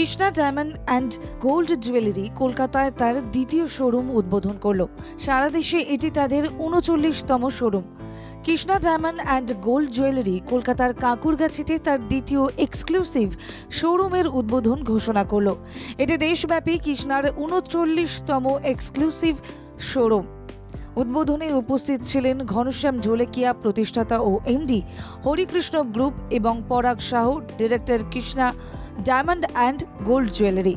Krishna diamond and gold jewellery কলকাতায় তার দ্বিতীয় শোরুম উদ্বোধন করলো। সারা দেশে এটি তাদের ৩৯তম showroom. Krishna diamond and gold jewellery কলকাতার কাঁকুরগাছিতে তার দ্বিতীয় এক্সক্লুসিভ শোরুমের উদ্বোধন ঘোষণা করলো। এটি দেশব্যাপী কৃষ্ণার ৩৯তম এক্সক্লুসিভ শোরুম। উদ্বোধনে উপস্থিত ছিলেন ঘনশ্যাম ঢোলেকিয়া, প্রতিষ্ঠাতা ও এমডি, হরিকৃষ্ণ গ্রুপ এবং পরাগ Sahu, director, Krishna diamond and gold jewellery.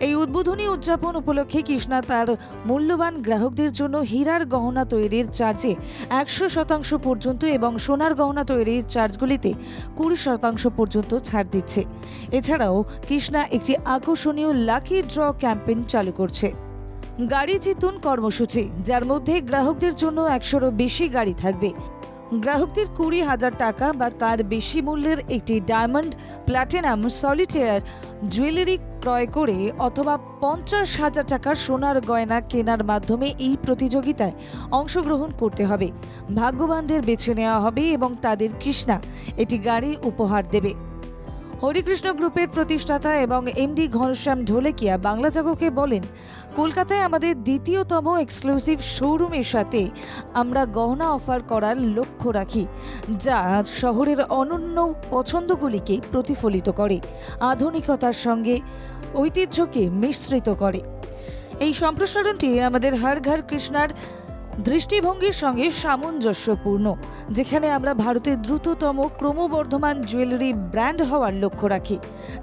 এই উদ্বোধনী উদযাপন উপলক্ষে কৃষ্ণা তার মূল্যবান গ্রাহকদের জন্য হীরার গহনা তৈরির চার্জে ১০০% পর্যন্ত এবং সোনার গহনা তৈরির চার্জগুলিতে ২০% পর্যন্ত ছাড় দিচ্ছে। এছাড়াও কৃষ্ণা একটি আকর্ষণীয় লাকি ড্র ক্যাম্পেইন চালু করছে। গাড়ি জিতুন কর্মসূচি, যার মধ্যে গ্রাহকদের জন্য ১০০রও বেশি গাড়ি থাকবে। গ্রাহকদের ২০,০০০ টাকা বা তার বেশি মূল্যের একটি ডায়মন্ড, প্ল্যাটিনাম, সলিটেয়ার জুয়েলারি ক্রয় করে অথবা ৫০,০০০ টাকার সোনার গয়না কেনার মাধ্যমে এই প্রতিযোগিতায় অংশগ্রহণ করতে হবে। ভাগ্যবানদের বেছে নেওয়া হবে এবং তাদের কৃষ্ণা একটি গাড়ি উপহার দেবে। হরিকৃষ্ণ গ্রুপের প্রতিষ্ঠাতা এবং এমডি ঘনশ্যাম ঢোলেকিয়া বাংলা জাগরণকে বলেন, কলকাতায় আমাদের দ্বিতীয়তম এক্সক্লুসিভ শোরুমের সাথে আমরা গহনা অফার করার লক্ষ্য রাখি, যা শহরের অনন্য পছন্দগুলিকে প্রতিফলিত করে, আধুনিকতার সঙ্গে ঐতিহ্যকে মিশ্রিত করে। এই সম্প্রসারণটি আমাদের হর ঘর কৃষ্ণার দৃষ্টিভঙ্গির সঙ্গে সামঞ্জস্যপূর্ণ, যেখানে আমরা ভারতের দ্রুততম ক্রমবর্ধমান জুয়েলারি ব্র্যান্ড হওয়ার লক্ষ্য রাখি,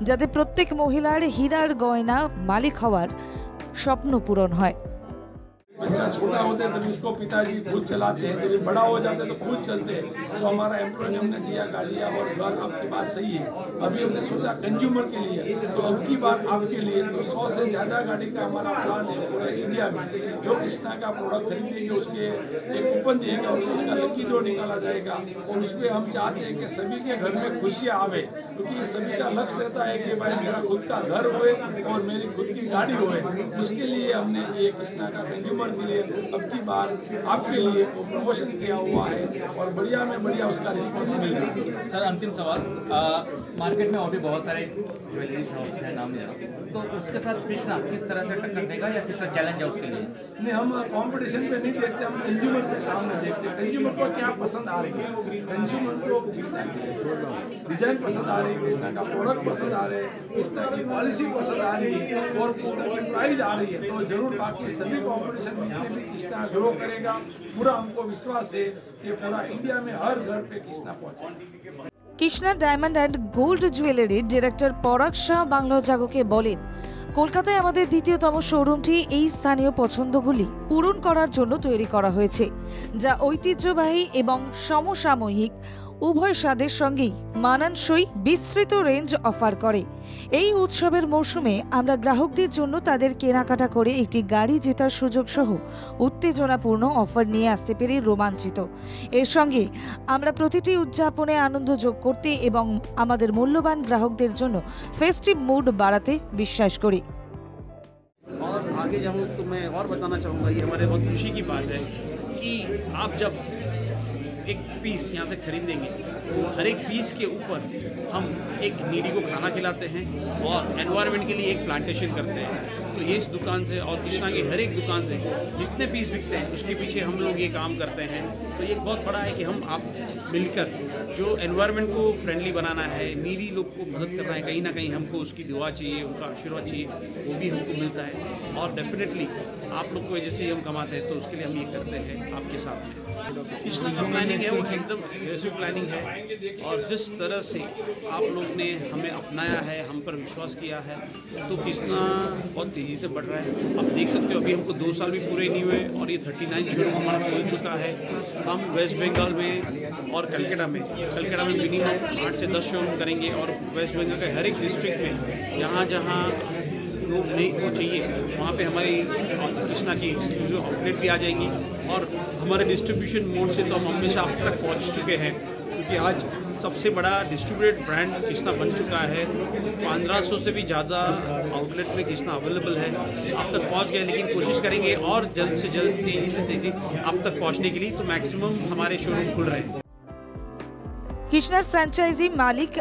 যাতে প্রত্যেক মহিলার হীরার গয়না মালিক হওয়ার স্বপ্ন পূরণ হয়। बच्चा छोटा होता है तब उसको पिताजी खुद चलाते हैं, जब बड़ा हो जाता है तो खुद चलते हैं। तो हमारा एम्प्लॉय ने हमने दिया गाड़ियाँ और घर। आपकी बात सही है। अभी हमने सोचा कंज्यूमर के लिए, तो अब की बात आपके लिए तो 100 से ज़्यादा गाड़ी का हमारा प्लान है पूरे इंडिया में। जो कृष्णा का प्रोडक्ट खरीदेंगे उसके एक कूपन दिएगा और उसका लकी ड्रॉ निकाला जाएगा और उस पर हम चाहते हैं कि सभी के घर में खुशियाँ आवे, क्योंकि सभी का लक्ष्य रहता है कि भाई मेरा खुद का घर होए और मेरी खुद की गाड़ी होए। उसके लिए हमने ये कृष्णा का कंज्यूमर के लिए अब की बार आपके लिए वो प्रमोशन किया हुआ है और बढ़िया में बढ़िया उसका रिस्पॉन्स मिल रहा है। सर, अंतिम सवाल, मार्केट में और भी बहुत सारे ज्वेलरी शॉप्स हैं, नाम ले रहा हूँ, तो उसके साथ कृष्णा किस तरह से टक्कर देगा या किस तरह चैलेंज है उसके लिए? नहीं, हम कंपटीशन पे नहीं देखते, हम कंज्यूमर के सामने देखते हैं। कंज्यूमर को क्या पसंद आ रही है, कंज्यूमर को कृष्णा की डिजाइन पसंद आ रही है, कृष्णा का प्रोडक्ट पसंद आ रहे हैं, कृष्णा की पॉलिसी पसंद आ रही है और कृष्णा की प्राइस आ रही है, तो जरूर बाकी सभी कॉम्पिटिशन में भी कृष्णा ग्रो करेगा। पूरा हमको विश्वास है कि पूरा इंडिया में हर घर पे कृष्णा पहुंचेगा। কৃষ্ণা ডায়মন্ড অ্যান্ড গোল্ড জুয়েলারির ডিরেক্টর পরাগ শাহ বাংলা জাগরণকে বলেন, কলকাতায় আমাদের দ্বিতীয়তম শোরুমটি এই স্থানীয় পছন্দগুলি পূরণ করার জন্য তৈরি করা হয়েছে, যা ঐতিহ্যবাহী এবং সমসাময়িক উভয় স্বাদের সঙ্গেই মানানসই বিস্তৃত রেঞ্জ অফার করে। এই উৎসবের মৌসুমে আমরা গ্রাহকদের জন্য তাদের কেনাকাটা করে একটি গাড়ি জেতার সুযোগ সহ উত্তেজনাপূর্ণ অফার নিয়ে আসতে পেরে রোমাঞ্চিত। এর সঙ্গে আমরা প্রতিটি উদযাপনে আনন্দ যোগ করতে এবং আমাদের মূল্যবান গ্রাহকদের জন্য ফেস্টিভ মুড বাড়াতে বিশ্বাস করি। और आगे जाऊँ तो मैं और बताना चाहूँगा, ये हमारे बहुत खुशी की बात है कि आप जब एक पीस यहाँ से खरीदेंगे तो हर एक पीस के ऊपर हम एक नीडी को खाना खिलाते हैं और एनवायरनमेंट के लिए एक प्लांटेशन करते हैं। तो ये इस दुकान से और कृष्णा की हर एक दुकान से जितने पीस बिकते हैं उसके पीछे हम लोग ये काम करते हैं। तो ये बहुत बड़ा है कि हम आप मिलकर जो एनवायरनमेंट को फ्रेंडली बनाना है, नीडी लोग को मदद करना है, कहीं ना कहीं हमको उसकी दुआ चाहिए, उनका आशीर्वाद चाहिए, वो भी हमको मिलता है। और डेफिनेटली आप लोग को जैसे हम कमाते हैं तो उसके लिए हम ये करते हैं आपके साथ में। कृष्णा का प्लानिंग है वो एकदम एग्रेसिव प्लानिंग है और जिस तरह से आप लोग ने हमें अपनाया है, हम पर विश्वास किया है, तो कृष्णा बहुत तेज़ी से बढ़ रहा है। आप देख सकते हो अभी हमको 2 साल भी पूरे नहीं हुए और ये 39 शोरूम हमारा खुल चुका है। हम वेस्ट बंगाल में और कलकत्ता में मिनिमम 8 से 10 शोरूम करेंगे और वेस्ट बंगाल के हर एक डिस्ट्रिक्ट में जहाँ जहाँ लोग नहीं वो चाहिए वहाँ पे हमारी कृष्णा की एक्सक्लूसिव आउटलेट भी आ जाएंगी। और हमारे डिस्ट्रीब्यूशन मोड से तो हम हमेशा आप तक पहुँच चुके हैं, क्योंकि आज सबसे बड़ा डिस्ट्रीब्यूटेड ब्रांड कृष्णा बन चुका है। 1500 से भी ज़्यादा आउटलेट में कृष्णा अवेलेबल है, आप तक पहुंच गए। लेकिन कोशिश करेंगे और जल्द से जल्द तेज़ी से तेज़ी आप तक पहुंचने के लिए, तो मैक्सिमम हमारे शोरूम खुल रहे हैं। কৃষ্ণার ফ্র্যাঞ্চাইজি মালিক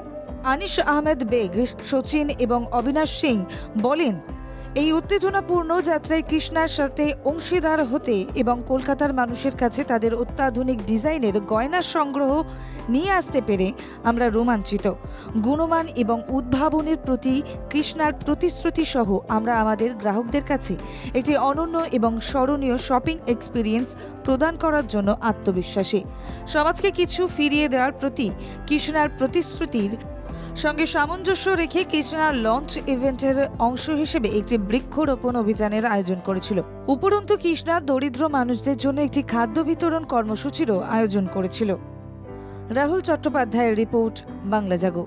আনিস আহমেদ বেগ, সচিন এবং অবিনাশ সিং বলেন, এই উত্তেজনাপূর্ণ যাত্রায় কৃষ্ণার সাথে অংশীদার হতে এবং কলকাতার মানুষের কাছে তাদের অত্যাধুনিক ডিজাইনের গয়নার সংগ্রহ নিয়ে আসতে পেরে আমরা রোমাঞ্চিত। গুণমান এবং উদ্ভাবনের প্রতি কৃষ্ণার প্রতিশ্রুতি সহ আমরা আমাদের গ্রাহকদের কাছে একটি অনন্য এবং স্মরণীয় শপিং এক্সপিরিয়েন্স প্রদান করার জন্য আত্মবিশ্বাসী। সমাজকে কিছু ফিরিয়ে দেওয়ার প্রতি কৃষ্ণার প্রতিশ্রুতির সঙ্গে সামঞ্জস্য রেখে কৃষ্ণা লঞ্চ ইভেন্টের অংশ হিসেবে একটি বৃক্ষরোপণ অভিযানের আয়োজন করেছিল। উপরন্তু কৃষ্ণা দরিদ্র মানুষদের জন্য একটি খাদ্য বিতরণ কর্মসূচিরও আয়োজন করেছিল। রাহুল চট্টোপাধ্যায়ের রিপোর্ট, বাংলা জাগো।